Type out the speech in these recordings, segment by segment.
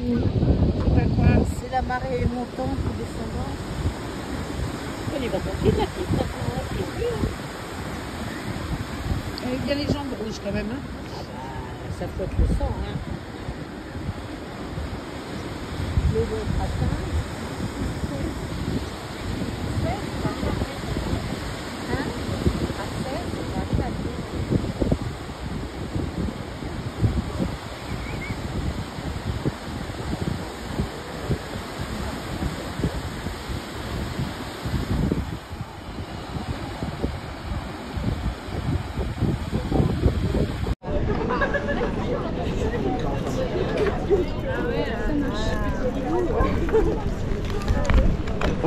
C'est la marée montante ou descendante. Elle va continuer la petite. Il y a les jambes rouges quand même. Hein. Ah bah, ça flotte le sang. Hein. Le vôtre atteint.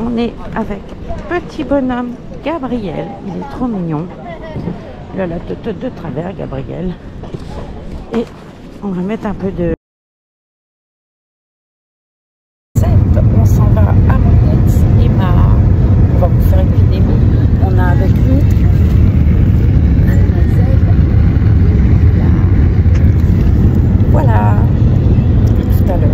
On est avec petit bonhomme Gabriel, il est trop mignon. Là, la tête de travers, Gabriel. Et on va mettre un peu de... On s'en va à mon cinéma. On va vous faire une vidéo. On a avec nous Mademoiselle. Voilà. À tout à l'heure.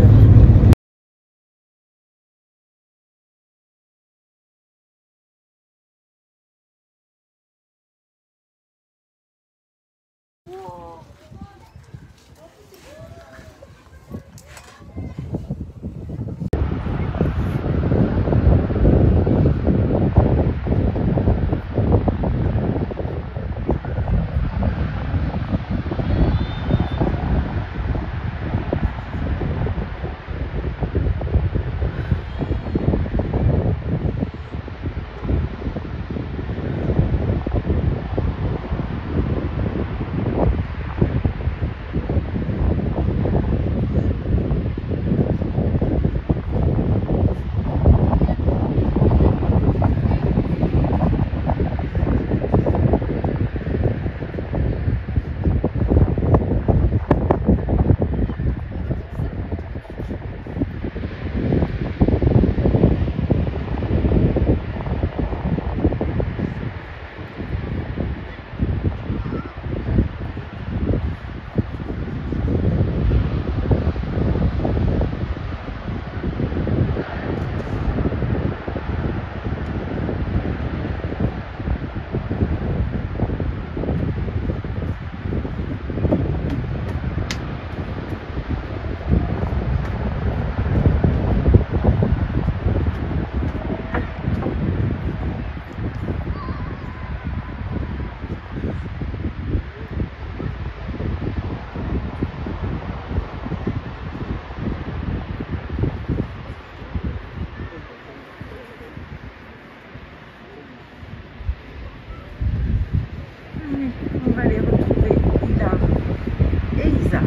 On va aller retrouver Hilar et Isa en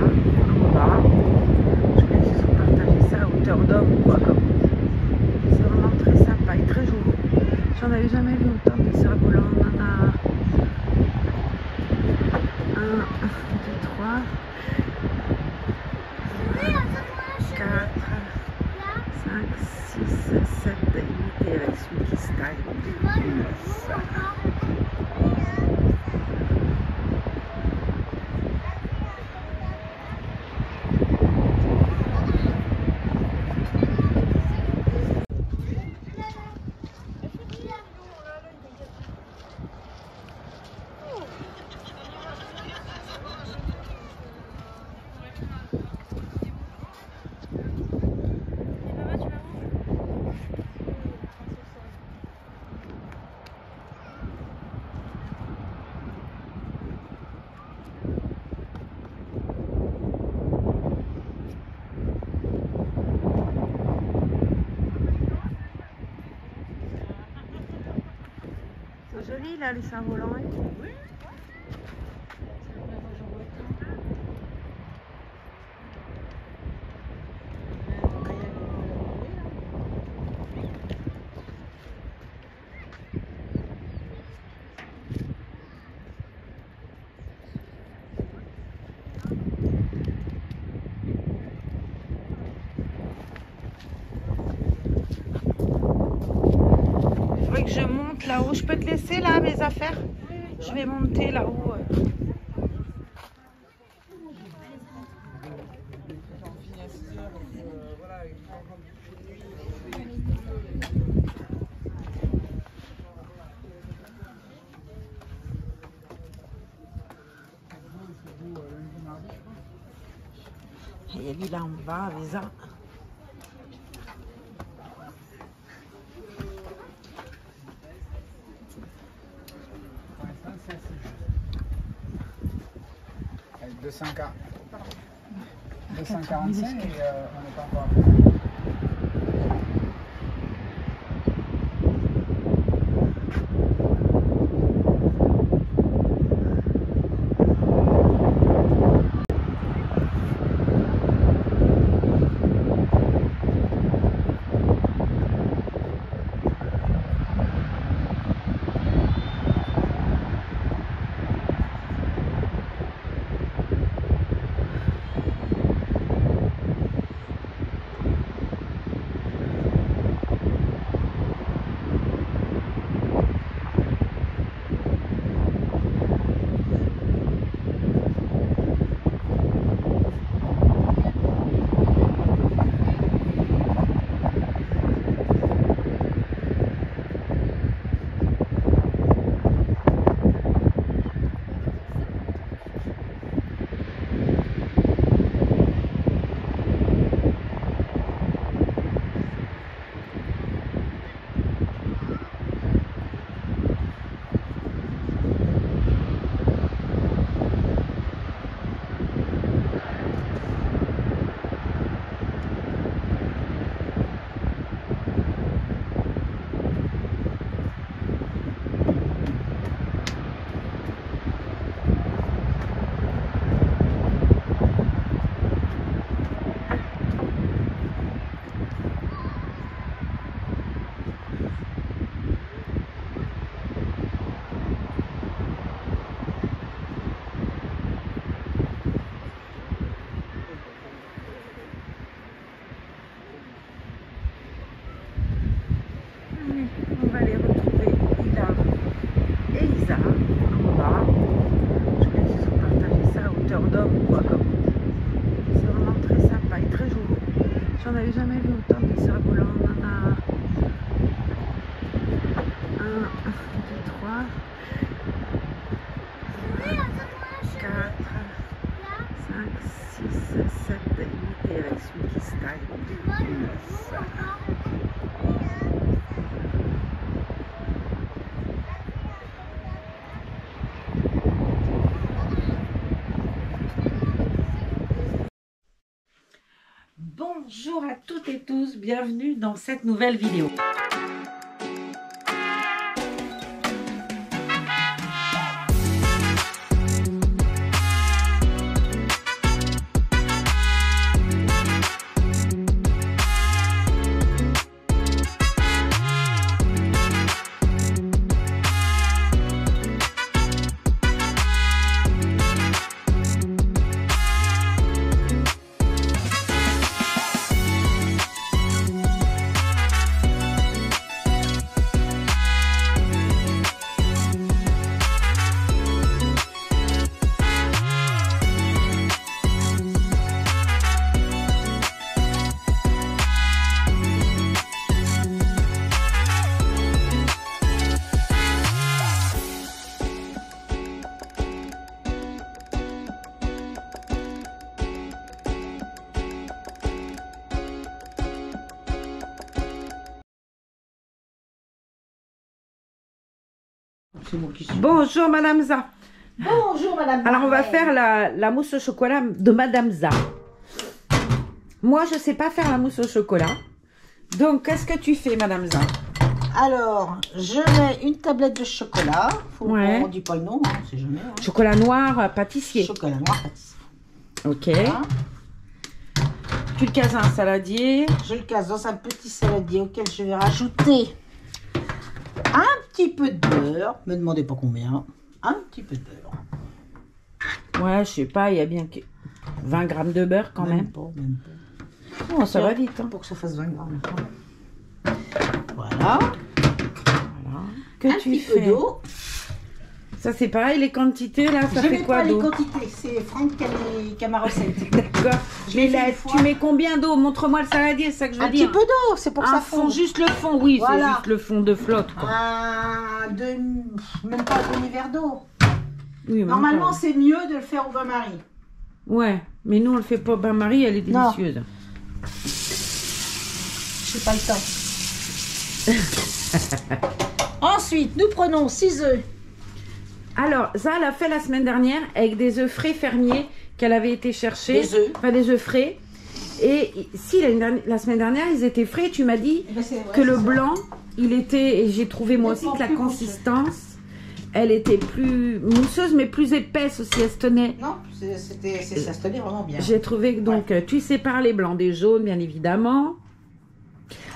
bas. Je vais juste vous partager ça à hauteur d'homme. C'est vraiment très sympa et très joli. J'en avais jamais vu autant de cerfs-volants. On en a 1, 2, 3, 4, 5, 6, 7 et 8 avec celui qui se taille. C'est joli là les cerfs-volants. Oui. Que je monte là-haut. Je peux te laisser là mes affaires? Je vais monter là-haut. Il y a lui là en bas, Visa. Avec 245 et on n'est pas encore. On va les retrouver, Hilar et Isa, en bas. Je crois qu'ils ont partagé ça à hauteur d'homme, quoi, comme on dit. C'est vraiment très sympa et très joli. J'en avais jamais vu autant de cerfs-volants. On en a 1, 2, 3, 4, 5, 6, 7 et 8 et avec celui qui se taille. 9. Bonjour à toutes et tous, bienvenue dans cette nouvelle vidéo. Bonjour Madame Za. Bonjour Madame. Alors on va faire la mousse au chocolat de Madame Za. Moi je sais pas faire la mousse au chocolat. Donc qu'est-ce que tu fais Madame Za? Alors, je mets une tablette de chocolat. Ouais. On dit pas le nom, hein, on sait jamais. Hein. Chocolat noir pâtissier. Chocolat noir pâtissier. Ok. Voilà. Tu le cases dans un saladier. Je le casse dans un petit saladier auquel je vais rajouter un petit peu de beurre. Ne me demandez pas combien. Un petit peu de beurre. Ouais, je sais pas, il y a bien que 20 grammes de beurre quand même. Même pas. Oh, ça va vite. Hein. Pour que ça fasse 20 grammes. Voilà. Voilà. Que Un tu petit fais peu d'eau. Ça c'est pareil, les quantités là, ça Je fait mets quoi pas les d'eau? quantités, c'est Franck qui a ma recette. D'accord. Je l'ai fait une Tu fois. mets combien d'eau? Montre-moi le saladier, c'est ça que je veux Un dire. petit peu d'eau, c'est pour que Un ça fond, fonde. juste le fond, oui, Voilà. c'est juste le fond de flotte. Quoi. Même pas un demi-verre d'eau. Oui, mais Normalement, encore. c'est mieux de le faire au bain-marie. Ouais, mais nous on le fait pas au bain-marie, elle est Non. délicieuse. J'ai pas le temps. Ensuite, nous prenons 6 œufs. Alors, ça, elle a fait la semaine dernière avec des œufs frais fermiers qu'elle avait été chercher. Des œufs. Enfin, des œufs frais. Et si la semaine dernière, ils étaient frais, tu m'as dit Eh ben, c'est- ouais, que le c'est ça. blanc, il était, et j'ai trouvé moi aussi Nettement que la plus consistance, elle était plus mousseuse, mais plus épaisse aussi, elle se tenait. Non, ça se tenait vraiment bien. J'ai trouvé que donc, tu sépares les blancs des jaunes, bien évidemment.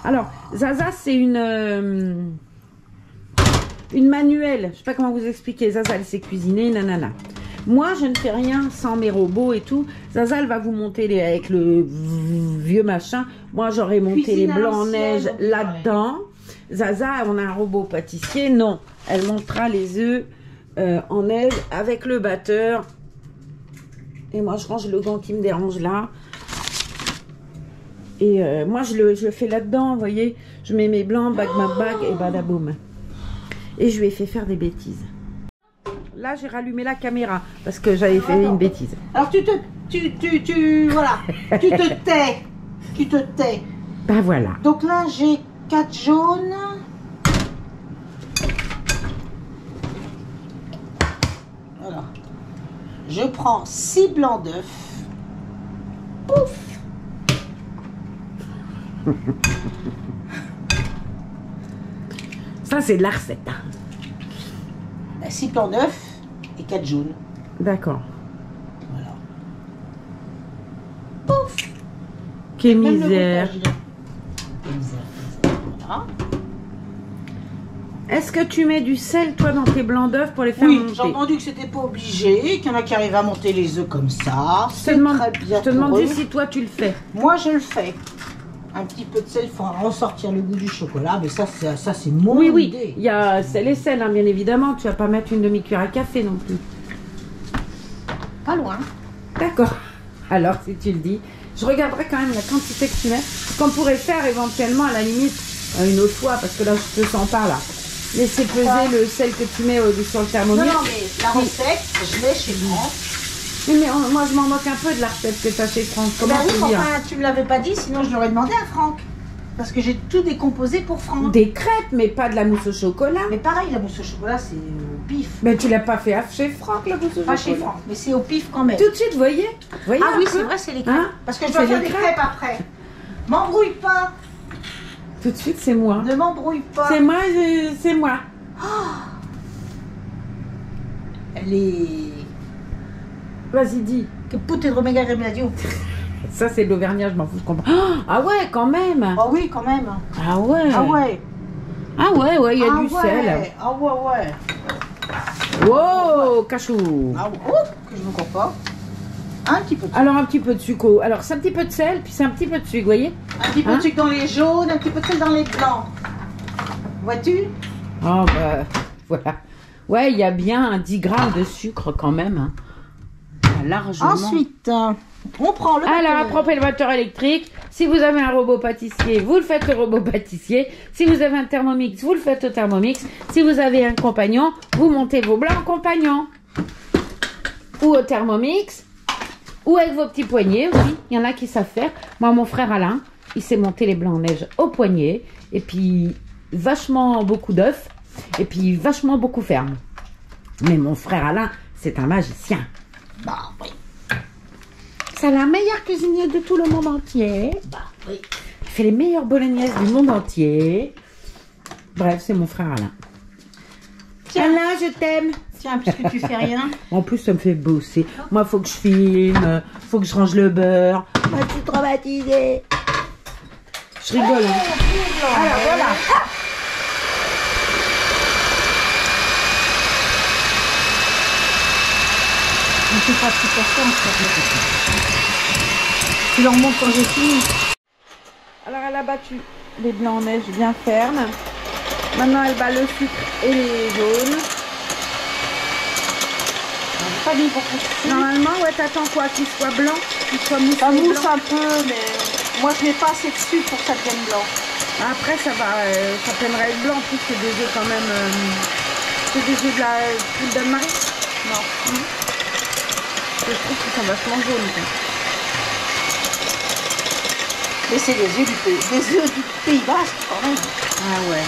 Alors, Zaza, c'est une manuelle. Je sais pas comment vous expliquer. Zaza, elle sait cuisiner, nanana. Moi, je ne fais rien sans mes robots et tout. Zaza, elle va vous monter avec le vieux machin. Moi, j'aurais monté Cuisine les à blancs en l'ancienne, neige on dit, là-dedans. Zaza, on a un robot pâtissier. Non, elle montera les œufs en neige avec le batteur. Et moi, je range le gant qui me dérange là. Et moi, je le fais là-dedans, vous voyez. Je mets mes blancs, bague ma bague et badaboum. Et je lui ai fait faire des bêtises. Là, j'ai rallumé la caméra parce que j'avais fait une bêtise. Alors, voilà, tu te tais. Tu te tais. Ben voilà. Donc là, j'ai 4 jaunes. Voilà. Je prends 6 blancs d'œufs. Pouf. Ça, c'est de la recette. Hein. 6 blancs d'œufs et 4 jaunes. D'accord. Voilà. Pouf. Quelle Même le misère. montage, quelle misère. Voilà. Est-ce que tu mets du sel, toi, dans tes blancs d'œufs pour les faire Oui, monter? j'ai entendu que c'était pas obligé, qu'il y en a qui arrivent à monter les œufs comme ça. Je te C'est demande, très bien je te demande pour eux. juste si toi, tu le fais. Moi, je le fais. Un petit peu de sel, il faut ressortir le goût du chocolat, mais ça c'est mon Oui, oui. idée. Il y a sel et sel, hein, bien évidemment. Tu vas pas mettre une demi-cuillère à café non plus. Pas loin. D'accord. Alors, si tu le dis, je regarderai quand même la quantité que tu mets. Qu'on pourrait faire éventuellement, à la limite, une autre fois, parce que là, je te sens pas, là. Laisser peser le sel que tu mets sur le Non, thermomètre. non, mais la recette, je l'ai chez moi. Oui, mais moi, je m'en moque un peu de la recette que tu as chez Franck. Comment Ben oui, te dire? enfin, tu me l'avais pas dit, sinon je l'aurais demandé à Franck. Parce que j'ai tout décomposé pour Franck. Des crêpes, mais pas de la mousse au chocolat. Mais pareil, la mousse au chocolat, c'est au pif. Mais tu l'as pas fait chez Franck, la mousse au Pas chocolat. chez Franck, mais c'est au pif quand même. Tout de suite, voyez Ah un oui, peu c'est vrai, c'est les crêpes. Hein? Parce que je dois C'est faire les des crêpes après. M'embrouille pas. Tout de suite, c'est moi. Ne m'embrouille pas. C'est moi, c'est moi. Elle est... Vas-y, dis. Que putte de mega remedio. Ça, c'est de l'auvergnat, je m'en fous, je comprends. Ah ouais, quand même. Ah oui, quand même. Ah ouais. Ah ouais. Ah ouais, ouais, il y a Ah du ouais. sel. Ah ouais, ouais. Wow, cachou. Ah ouais. Oh, que je me cours pas. Un petit peu de sucre. Alors, un petit peu de sucre. Alors, c'est un petit peu de sel, puis c'est un petit peu de sucre, vous voyez? Un petit peu Hein? de sucre dans les jaunes, un petit peu de sel dans les blancs. Vois-tu? Oh, bah, voilà. Ouais, il y a bien 10 grammes de sucre quand même. Hein. Largement. Ensuite, on prend le Alors, batteur. approchez le batteur électrique. Si vous avez un robot pâtissier, vous le faites au robot pâtissier. Si vous avez un Thermomix, vous le faites au Thermomix. Si vous avez un compagnon, vous montez vos blancs au compagnon. Ou au Thermomix. Ou avec vos petits poignets aussi. Il y en a qui savent faire. Moi, mon frère Alain, il s'est monté les blancs en neige au poignet. Et puis, vachement beaucoup d'œufs. Et puis, vachement beaucoup ferme. Mais mon frère Alain, c'est un magicien. Bah oui. C'est la meilleure cuisinière de tout le monde entier. Bah oui. Il fait les meilleures bolognaises du monde entier. Bref, c'est mon frère Alain. Tiens. Alain, je t'aime. Tiens, puisque tu fais rien. En plus, ça me fait bosser. Moi, faut que je filme, faut que je range le beurre. Moi, je suis traumatisée. Je rigole. Hein. Alors voilà. On fait pas tout pour ça, tu leur montres quand j'ai fini. Alors, elle a battu les blancs en neige bien fermes. Maintenant, elle bat le sucre et les jaunes. pas mis beaucoup de sucre. Normalement, ouais, t'attends quoi? Qu'il soit blanc, qu'il soit moussé Ça mousse blanc. un peu, mais moi je mets pas assez de sucre pour que ça devienne blanc. Après, ça peinerait être blanc. En plus, c'est des œufs quand même. C'est des œufs de la poule d'Anne-Marie. Non. Je trouve qu'ils sont vachement jaunes. Quoi. Mais c'est des œufs du Pays Basque quand même. Ah ouais.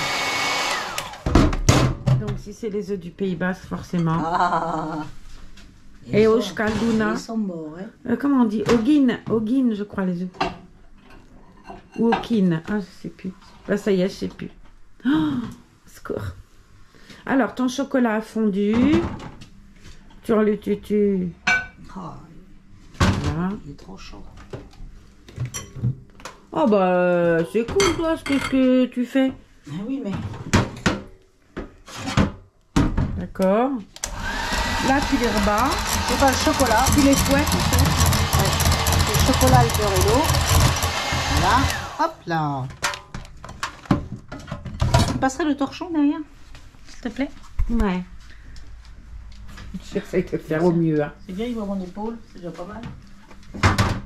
Donc, si c'est les œufs du Pays Basque, forcément. Ah. Et au Scalduna. Ils sont morts, hein. Comment on dit? Ogin, je crois, les œufs. Ou Okin. Ah, je sais plus. Bah, ça y est, je sais plus. Oh, score. Alors, ton chocolat a fondu. Tu Ah, Voilà. il est trop chaud. Oh, bah, c'est cool, toi, ce que tu fais. Ah oui, mais... D'accord. Là, tu les rebats. C'est pas le chocolat. Tu les fouettes, en fait. Le chocolat, le beurre et l'eau. Voilà. Hop là. Tu passerais le torchon derrière, s'il te plaît? Ouais. J'essaie de faire au mieux. Hein. C'est bien, il voit mon épaule. C'est déjà pas mal.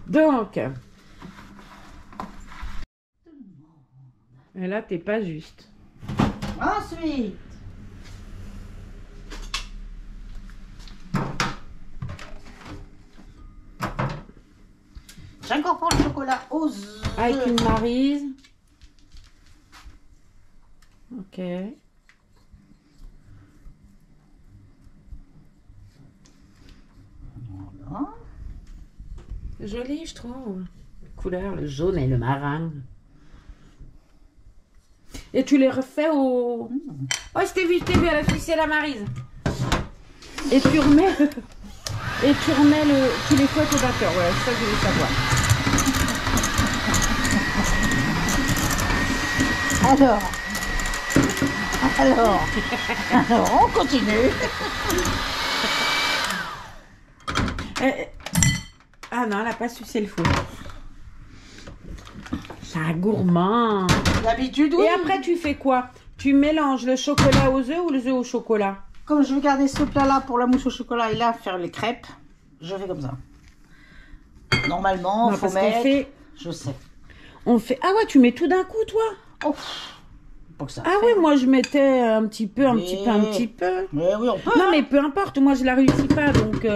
Donc. Et là, t'es pas juste. Ensuite. J'incorpore le chocolat aux œufs. Avec une maryse. Ok. Voilà. Joli, je trouve. Couleur, le jaune et le marin. Et tu les refais au... Oh, je t'ai vu, elle a fixé la maryse. Et tu remets... Et tu remets le... Tu les fouettes au batteur, ouais, c'est ça que je voulais savoir. Alors, on continue. Ah non, elle n'a pas sucé le fou. C'est un gourmand. D'habitude, oui. Et après, tu fais quoi? Tu mélanges le chocolat aux œufs ou les œufs au chocolat? Comme je vais garder ce plat-là pour la mousse au chocolat et là faire les crêpes, je fais comme ça. Normalement, Non, faut parce qu'on mettre... fait... Je sais. On fait... Ah ouais, tu mets tout d'un coup, toi? Oh, pour que ça Ah fait. oui, moi je mettais un petit peu, un Mais- petit peu. Mais oui, on peut. Non, mais peu importe, moi je la réussis pas, donc...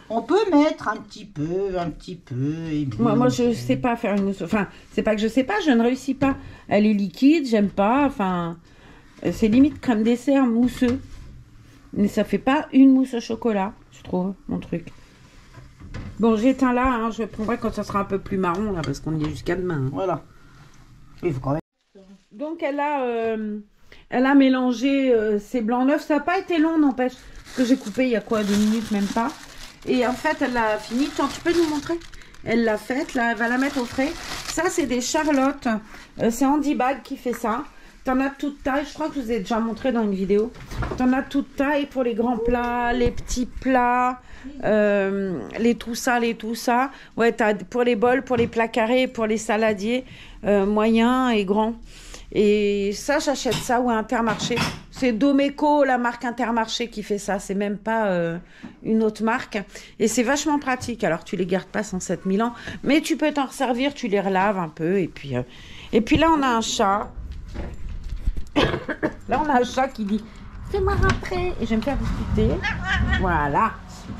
On peut mettre un petit peu, et puis Moi, je sais pas faire une mousse. Enfin, c'est pas que je sais pas, je ne réussis pas. Elle est liquide, j'aime pas. Enfin, c'est limite crème dessert mousseux. Mais ça fait pas une mousse au chocolat, je trouve, mon truc. Bon, j'éteins là, hein, je prendrai quand ça sera un peu plus marron, là, parce qu'on y est jusqu'à demain. Hein. Voilà. Il faut quand même. Donc, elle a mélangé ses blancs d'œufs. Ça n'a pas été long, n'empêche. Parce que j'ai coupé il y a quoi, 2 minutes, même pas. Et en fait, elle a fini. Tiens, tu peux nous montrer? Elle l'a faite, là, elle va la mettre au frais. Ça, c'est des charlottes. C'est Andy Bag qui fait ça. T'en as toute taille. Je crois que je vous ai déjà montré dans une vidéo. T'en as toute taille pour les grands plats, les petits plats, les tout ça. Ouais, t'as pour les bols, pour les plats carrés, pour les saladiers, moyens et grands. Et ça, j'achète ça ou à Intermarché. C'est Domeco, la marque Intermarché qui fait ça. C'est même pas une autre marque. Et c'est vachement pratique. Alors, tu les gardes pas 107 000 ans. Mais tu peux t'en resservir, tu les relaves un peu. Et puis là, on a un chat. Là, on a un chat qui dit « Fais-moi rentrer !» Et je vais me faire discuter. Voilà.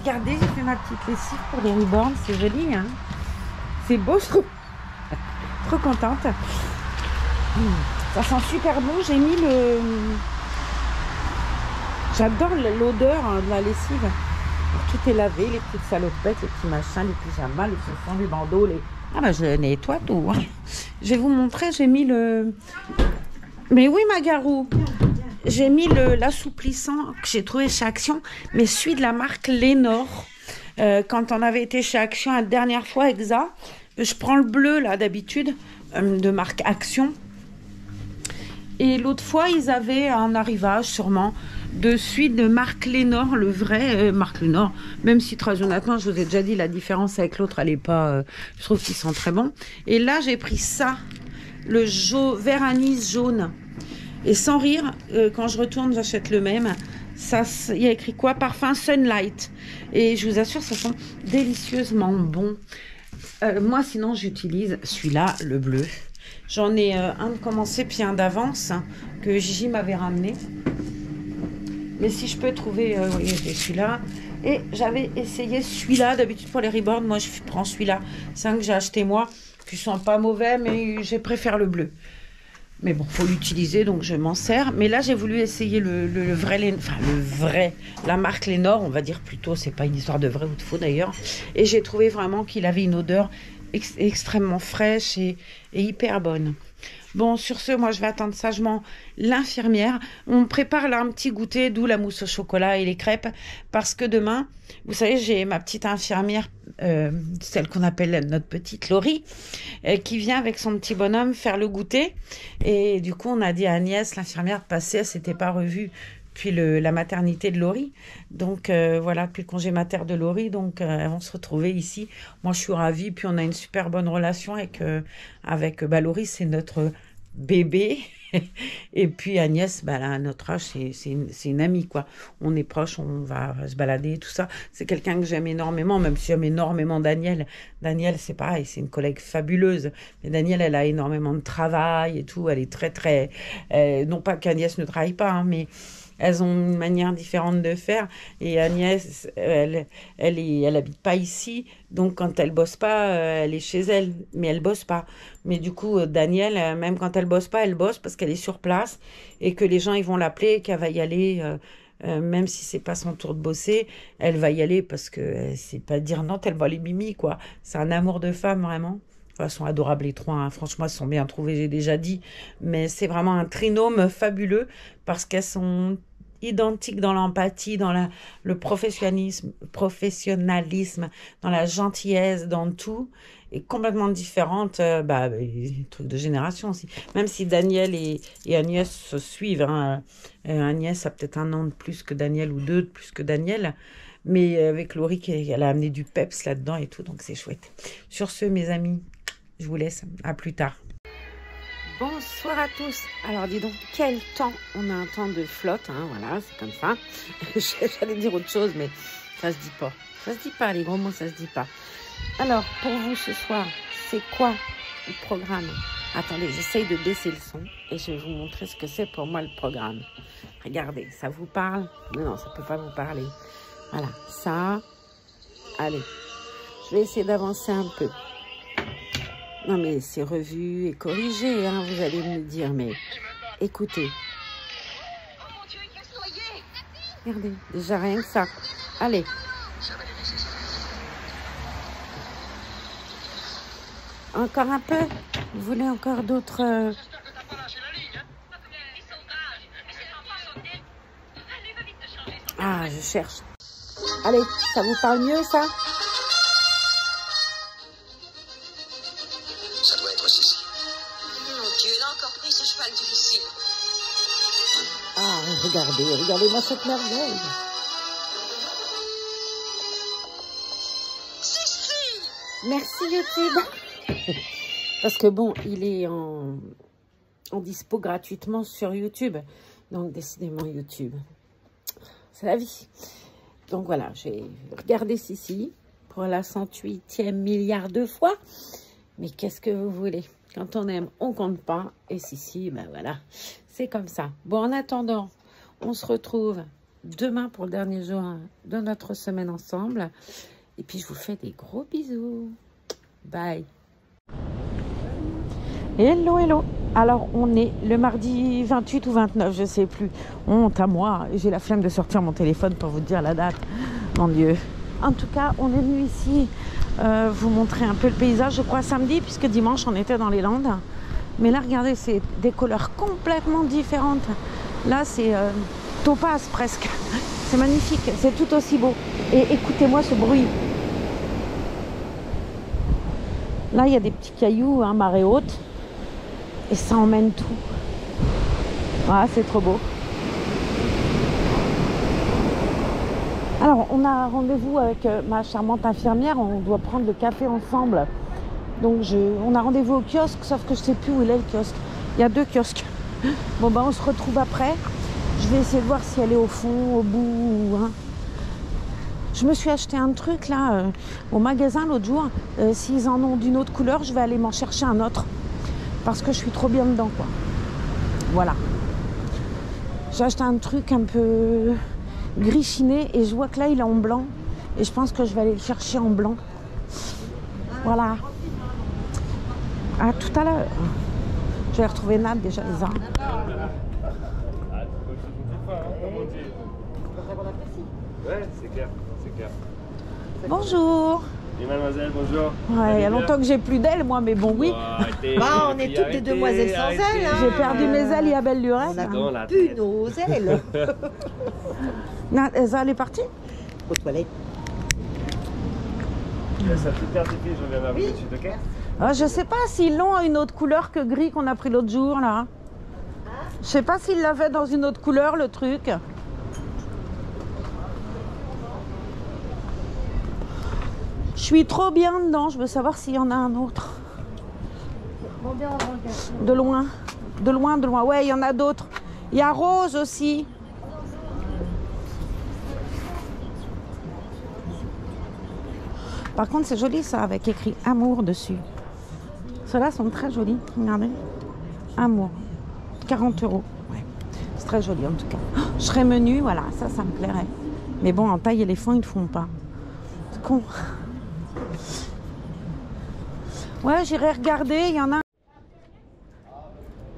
Regardez, j'ai fait ma petite lessive pour les reborns. C'est joli, hein? C'est beau, je trouve. Trop contente. Ça sent super bon. J'ai mis le... J'adore l'odeur de la lessive. Alors, tout est lavé, les petites salopettes, les petits machins, les pyjamas, les chaussons, les bandeaux, les... Ah bah je nettoie tout. Hein. Je vais vous montrer, j'ai mis le... Mais oui, Magarou, j'ai mis l'assouplissant que j'ai trouvé chez Action, mais celui de la marque Lénor. Quand on avait été chez Action la dernière fois, Exa, je prends le bleu, là, d'habitude, de marque Action. Et l'autre fois, ils avaient un arrivage, sûrement, de celui de marque Lénor, le vrai marque Lénor. Même si, très honnêtement, je vous ai déjà dit, la différence avec l'autre, elle n'est pas... je trouve qu'ils sont très bons. Et là, j'ai pris ça. Le vert anis jaune. Et sans rire, quand je retourne, j'achète le même. Ça, il y a écrit quoi? Parfum Sunlight. Et je vous assure, ça sent délicieusement bon. Moi, sinon, j'utilise celui-là, le bleu. J'en ai un de commencé, puis un d'avance, que Gigi m'avait ramené. Mais si je peux trouver... oui, j'ai celui-là. Et j'avais essayé celui-là. D'habitude, pour les reborn, moi, je prends celui-là. C'est un que j'ai acheté moi, qui ne sent pas mauvais, mais je préfère le bleu. Mais bon, faut l'utiliser, donc je m'en sers. Mais là, j'ai voulu essayer le vrai, enfin le vrai, la marque Lénore, on va dire plutôt. C'est pas une histoire de vrai ou de faux d'ailleurs. Et j'ai trouvé vraiment qu'il avait une odeur extrêmement fraîche et hyper bonne. Bon, sur ce, moi, je vais attendre sagement l'infirmière. On prépare là un petit goûter, d'où la mousse au chocolat et les crêpes. Parce que demain, vous savez, j'ai ma petite infirmière, celle qu'on appelle notre petite Laurie, qui vient avec son petit bonhomme faire le goûter. Et du coup, on a dit à Agnès, l'infirmière, de passer. Elle s'était pas revue depuis la maternité de Laurie. Donc, voilà, depuis le congé mater de Laurie. Donc, elles vont se retrouver ici. Moi, je suis ravie. Puis, on a une super bonne relation avec Laurie. C'est notre bébé. Et puis, Agnès, bah, là, à notre âge, c'est une amie, quoi. On est proches, on va se balader, tout ça. C'est quelqu'un que j'aime énormément, même si j'aime énormément Daniel. Daniel, c'est pareil, c'est une collègue fabuleuse. Mais Daniel, elle a énormément de travail et tout. Elle est très, très... non pas qu'Agnès ne travaille pas, hein, mais... Elles ont une manière différente de faire. Et Agnès, elle habite pas ici. Donc, quand elle bosse pas, elle est chez elle. Mais elle bosse pas. Mais du coup, Daniel, même quand elle bosse pas, elle bosse parce qu'elle est sur place. Et que les gens, ils vont l'appeler, qu'elle va y aller. Même si c'est pas son tour de bosser, elle va y aller parce que c'est pas dire non, elle va les mimi, quoi. C'est un amour de femme, vraiment. Elles sont adorables les trois, hein. Franchement, elles sont bien trouvées, j'ai déjà dit. Mais c'est vraiment un trinôme fabuleux parce qu'elles sont identiques dans l'empathie, dans le professionnalisme, dans la gentillesse, dans tout. Et complètement différentes, trucs de génération aussi. Même si Daniel et Agnès se suivent. Hein. Agnès a peut-être 1 an de plus que Daniel ou 2 de plus que Daniel. Mais avec Laurie, elle a amené du peps là-dedans et tout, donc c'est chouette. Sur ce, mes amis, je vous laisse. À plus tard. Bonsoir à tous. Alors, dis donc, quel temps. On a un temps de flotte, hein, voilà, c'est comme ça. J'allais dire autre chose, mais ça se dit pas. Ça se dit pas, les gros mots, ça se dit pas. Alors, pour vous, ce soir, c'est quoi le programme? Attendez, j'essaye de baisser le son et je vais vous montrer ce que c'est pour moi le programme. Regardez, ça vous parle? Non, ça peut pas vous parler. Voilà, ça. Allez, je vais essayer d'avancer un peu. Non, mais c'est revu et corrigé, hein, vous allez me dire, mais écoutez. Regardez, déjà rien que ça. Allez. Encore un peu? Vous voulez encore d'autres... Ah, je cherche. Allez, ça vous parle mieux, ça? Ça doit être ceci. Mon Dieu, elle a encore pris ce cheval difficile. Ah, regardez-moi cette merveille. Merci YouTube. Parce que bon, il est en dispo gratuitement sur YouTube. Donc décidément YouTube, c'est la vie. Donc voilà, j'ai regardé Sissi pour la 108e milliard de fois. Mais qu'est-ce que vous voulez? Quand on aime, on compte pas. Et Sissi, ben voilà, c'est comme ça. Bon, en attendant, on se retrouve demain pour le dernier jour de notre semaine ensemble. Et puis, je vous fais des gros bisous. Bye. Hello, hello. Alors, on est le mardi 28 ou 29, je sais plus. Honte à moi. J'ai la flemme de sortir mon téléphone pour vous dire la date. Mon Dieu. En tout cas, on est venu ici vous montrer un peu le paysage, je crois, samedi, puisque dimanche, on était dans les Landes. Mais là, regardez, c'est des couleurs complètement différentes. Là, c'est topaz presque. C'est magnifique. C'est tout aussi beau. Et écoutez-moi ce bruit. Là, il y a des petits cailloux, hein, marée haute. Et ça emmène tout. Ah, c'est trop beau. Alors, on a rendez-vous avec ma charmante infirmière. On doit prendre le café ensemble. Donc, on a rendez-vous au kiosque, sauf que je ne sais plus où il est le kiosque. Il y a 2 kiosques. Bon, ben, on se retrouve après. Je vais essayer de voir si elle est au fond, au bout. Hein. Je me suis acheté un truc là au magasin l'autre jour. S'ils en ont d'une autre couleur, je vais aller m'en chercher un autre. Parce que je suis trop bien dedans, quoi. Voilà. J'ai acheté un truc un peu gris chiné et je vois que là, il est en blanc. Et je pense que je vais aller le chercher en blanc. Voilà. À tout à l'heure. Je vais retrouver Nad déjà, les armes. Ouais, c'est clair, c'est clair. Bonjour. Et mademoiselle, bonjour. Ouais, il y a longtemps que j'ai plus d'ailes, moi, mais bon, oui. Bah, on est toutes des demoiselles sans ailes. Hein. J'ai perdu mes ailes, il y a belle lurette. On a plus nos ailes. Elsa, elle est partie Aux toilettes. Sa petite paire d'épées, je reviens vers vous tout de suite, ok? Ah, je sais pas s'ils l'ont une autre couleur que gris qu'on a pris l'autre jour, là. Je sais pas s'ils l'avaient dans une autre couleur, le truc. Je suis trop bien dedans, je veux savoir s'il y en a un autre. De loin, de loin, de loin. Ouais, il y en a d'autres. Il y a Rose aussi. Par contre, c'est joli ça, avec écrit amour dessus. Ceux-là sont très jolis, regardez. Amour. 40 €. Ouais. C'est très joli en tout cas. Oh, je serais menu, voilà, ça me plairait. Mais bon, en taille éléphant, ils ne font pas. C'est con. Ouais, j'irai regarder, il y en a.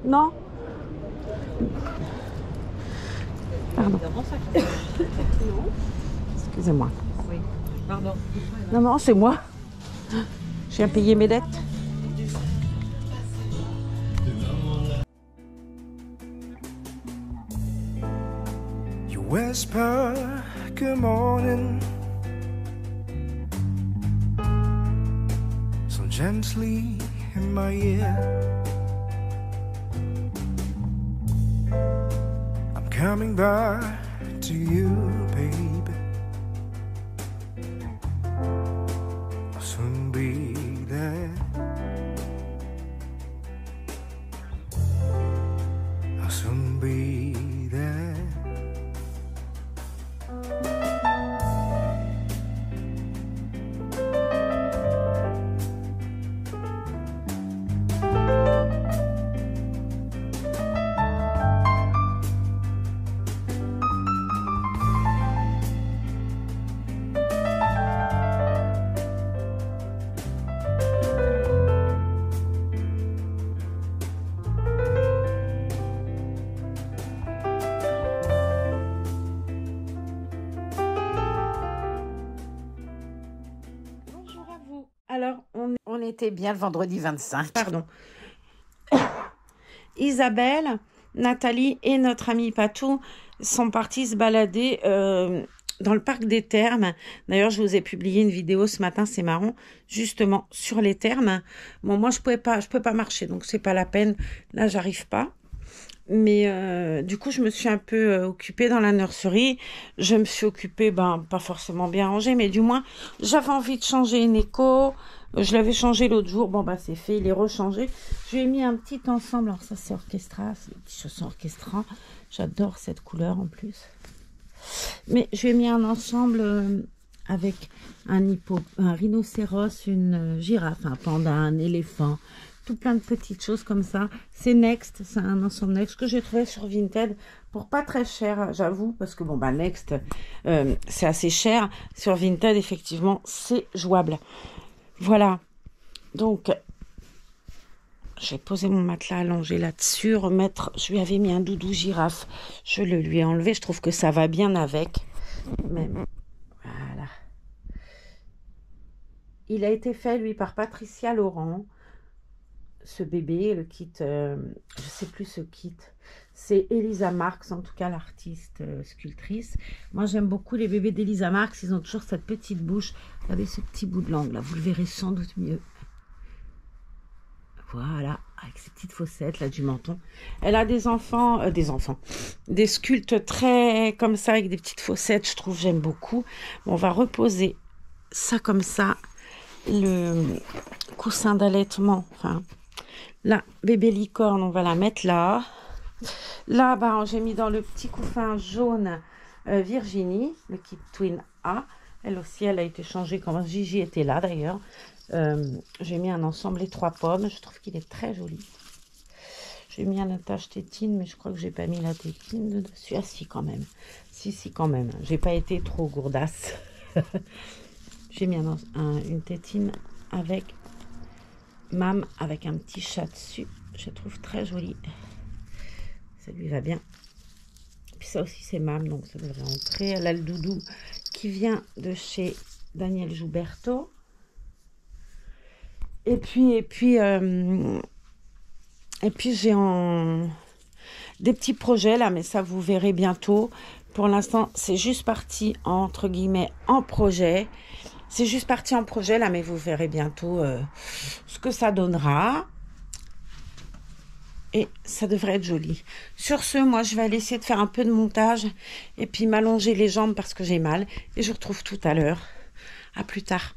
Non? Pardon. Excusez-moi. Oui, pardon. Non, non, c'est moi. Je viens payer mes dettes. You whisper good morning so gently in my ear. I'm coming back to you, baby. I'll soon be there. I'll soon be there. Alors, on était bien le vendredi 25, pardon. Isabelle, Nathalie et notre amie Patou sont partis se balader dans le parc des Thermes. D'ailleurs, je vous ai publié une vidéo ce matin, c'est marrant, justement sur les thermes. Bon, moi, je peux pas marcher, donc c'est pas la peine. Là, j'arrive pas. Mais du coup, je me suis un peu occupée dans la nurserie. Je me suis occupée, pas forcément bien rangée, mais du moins, j'avais envie de changer une écho. Je l'avais changé l'autre jour. Bon, c'est fait, il est rechangé. Je lui ai mis un petit ensemble. Alors ça, c'est Orchestra, c'est des petits chaussons Orchestra. J'adore cette couleur en plus. Mais je lui ai mis un ensemble avec un rhinocéros, une girafe, un panda, un éléphant. Tout plein de petites choses comme ça. C'est Next, c'est un ensemble Next que j'ai trouvé sur Vinted pour pas très cher, j'avoue, parce que Next, c'est assez cher. Sur Vinted, effectivement, c'est jouable. Voilà. Donc, j'ai posé mon matelas allongé là-dessus, je lui avais mis un doudou girafe. Je le lui ai enlevé, je trouve que ça va bien avec. Même. Voilà. Il a été fait, lui, par Patricia Laurent. Ce bébé, le kit, je sais plus ce kit, c'est Elisa Marx, en tout cas l'artiste sculptrice. Moi j'aime beaucoup les bébés d'Elisa Marx, ils ont toujours cette petite bouche, regardez ce petit bout de langue là, vous le verrez sans doute mieux. Voilà, avec ces petites fossettes là du menton. Elle a des enfants, des sculptes très comme ça avec des petites fossettes, je trouve, j'aime beaucoup. Bon, on va reposer ça comme ça, le coussin d'allaitement, enfin... La bébé licorne, on va la mettre là. Là, bah, j'ai mis dans le petit couffin jaune Virginie, le kit Twin A. Elle aussi, elle a été changée quand Gigi était là d'ailleurs. J'ai mis un ensemble les 3 pommes. Je trouve qu'il est très joli. J'ai mis un attache tétine, mais je crois que j'ai pas mis la tétine de dessus. Ah si, quand même. Si, quand même. J'ai pas été trop gourdasse. J'ai mis une tétine avec Mam, avec un petit chat dessus. Je trouve très joli. Ça lui va bien. Puis ça aussi, c'est Mam, donc ça devrait entrer. Elle a le doudou qui vient de chez Daniel Jouberto. Et puis j'ai des petits projets là, mais ça vous verrez bientôt. Pour l'instant, c'est juste parti entre guillemets en projet. C'est juste parti en projet là, mais vous verrez bientôt ce que ça donnera. Et ça devrait être joli. Sur ce, moi, je vais aller essayer de faire un peu de montage et puis m'allonger les jambes parce que j'ai mal. Et je vous retrouve tout à l'heure. À plus tard.